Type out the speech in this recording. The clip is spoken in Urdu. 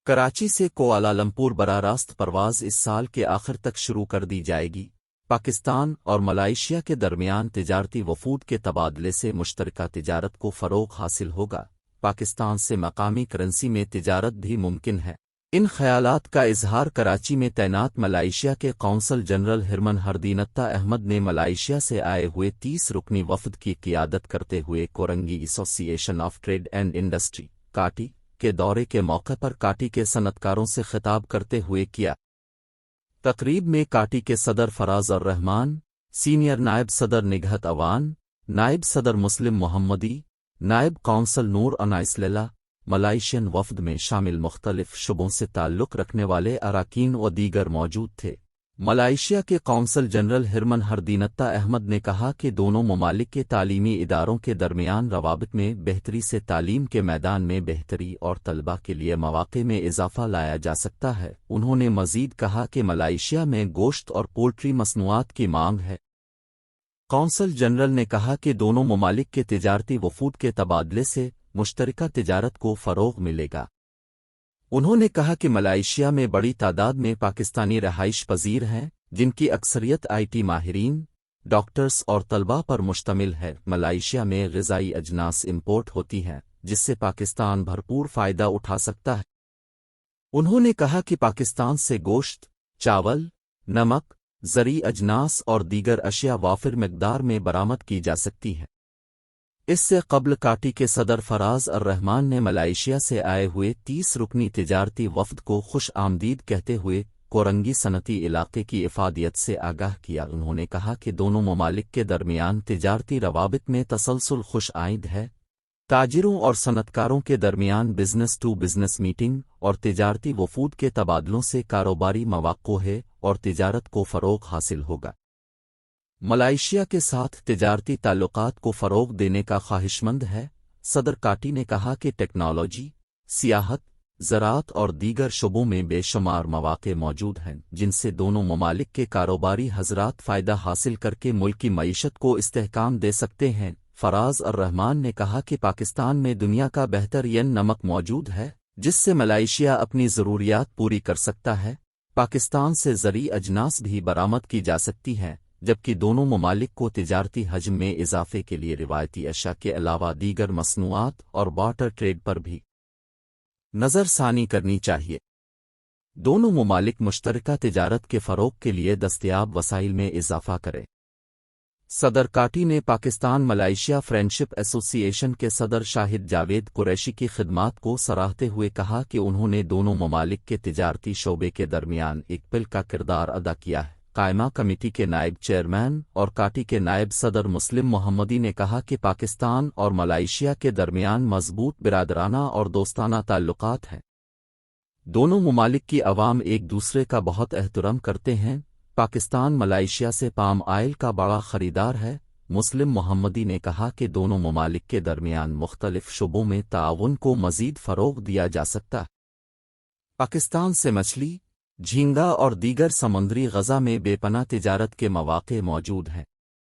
کراچی سے کوالالمپور براہ راست پرواز اس سال کے آخر تک شروع کر دی جائے گی۔ پاکستان اور ملائیشیا کے درمیان تجارتی وفود کے تبادلے سے مشترکہ تجارت کو فروغ حاصل ہوگا۔ پاکستان سے مقامی کرنسی میں تجارت بھی ممکن ہے۔ ان خیالات کا اظہار کراچی میں تعینات ملائیشیا کے قونصل جنرل ہرمن ہردینتا احمد نے ملائیشیا سے آئے ہوئے 30 رکنی وفد کی قیادت کرتے ہوئے کورنگی ایسوسی ایشن آف ٹریڈ اینڈ انڈسٹری کاٹی کے دورے کے موقع پر کاٹی کے صنعتکاروں سے خطاب کرتے ہوئے کیا۔ تقریب میں کاٹی کے صدر فراز الرحمان، سینئر نائب صدر نگہت اوان، نائب صدر مسلم محمدی، نائب قونصل نور انائس لیلا، ملائیشین وفد میں شامل مختلف شعبوں سے تعلق رکھنے والے اراکین و دیگر موجود تھے۔ ملائیشیا کے قونصل جنرل ہرمن ہردینتا احمد نے کہا کہ دونوں ممالک کے تعلیمی اداروں کے درمیان روابط میں بہتری سے تعلیم کے میدان میں بہتری اور طلباء کے لیے مواقع میں اضافہ لایا جا سکتا ہے۔ انہوں نے مزید کہا کہ ملائیشیا میں گوشت اور پولٹری مصنوعات کی مانگ ہے۔ قونصل جنرل نے کہا کہ دونوں ممالک کے تجارتی وفود کے تبادلے سے مشترکہ تجارت کو فروغ ملے گا۔ انہوں نے کہا کہ ملائیشیا میں بڑی تعداد میں پاکستانی رہائش پذیر ہیں، جن کی اکثریت آئی ٹی ماہرین، ڈاکٹرز اور طلباء پر مشتمل ہے۔ ملائیشیا میں غذائی اجناس امپورٹ ہوتی ہیں، جس سے پاکستان بھرپور فائدہ اٹھا سکتا ہے۔ انہوں نے کہا کہ پاکستان سے گوشت، چاول، نمک، زرعی اجناس اور دیگر اشیاء وافر مقدار میں برآمد کی جا سکتی ہیں۔ اس سے قبل کاٹی کے صدر فراز الرحمان نے ملائیشیا سے آئے ہوئے 30 رکنی تجارتی وفد کو خوش آمدید کہتے ہوئے کورنگی صنعتی علاقے کی افادیت سے آگاہ کیا۔ انہوں نے کہا کہ دونوں ممالک کے درمیان تجارتی روابط میں تسلسل خوش آئند ہے۔ تاجروں اور صنعتکاروں کے درمیان بزنس ٹو بزنس میٹنگ اور تجارتی وفود کے تبادلوں سے کاروباری مواقع ہے اور تجارت کو فروغ حاصل ہوگا۔ ملائیشیا کے ساتھ تجارتی تعلقات کو فروغ دینے کا خواہشمند ہے۔ صدر کاٹی نے کہا کہ ٹیکنالوجی، سیاحت، زراعت اور دیگر شعبوں میں بے شمار مواقع موجود ہیں، جن سے دونوں ممالک کے کاروباری حضرات فائدہ حاصل کر کے ملکی معیشت کو استحکام دے سکتے ہیں۔ فراز الرحمان نے کہا کہ پاکستان میں دنیا کا بہترین نمک موجود ہے، جس سے ملائیشیا اپنی ضروریات پوری کر سکتا ہے۔ پاکستان سے زرعی اجناس بھی برآمد کی جا سکتی ہیں، جبکہ دونوں ممالک کو تجارتی حجم میں اضافے کے لیے روایتی اشیاء کے علاوہ دیگر مصنوعات اور بارٹر ٹریڈ پر بھی نظر ثانی کرنی چاہیے۔ دونوں ممالک مشترکہ تجارت کے فروغ کے لیے دستیاب وسائل میں اضافہ کریں۔ صدر کاٹی نے پاکستان ملائیشیا فرینڈشپ ایسوسی ایشن کے صدر شاہد جاوید قریشی کی خدمات کو سراہتے ہوئے کہا کہ انہوں نے دونوں ممالک کے تجارتی شعبے کے درمیان ایک پل کا کردار ادا کیا ہے۔ قائمہ کمیٹی کے نائب چیئرمین اور کاٹی کے نائب صدر مسلم محمدی نے کہا کہ پاکستان اور ملائیشیا کے درمیان مضبوط برادرانہ اور دوستانہ تعلقات ہیں۔ دونوں ممالک کی عوام ایک دوسرے کا بہت احترام کرتے ہیں۔ پاکستان ملائیشیا سے پام آئل کا بڑا خریدار ہے۔ مسلم محمدی نے کہا کہ دونوں ممالک کے درمیان مختلف شعبوں میں تعاون کو مزید فروغ دیا جا سکتا ہے۔ پاکستان سے مچھلی، جھینگا اور دیگر سمندری غذا میں بے پناہ تجارت کے مواقع موجود ہیں۔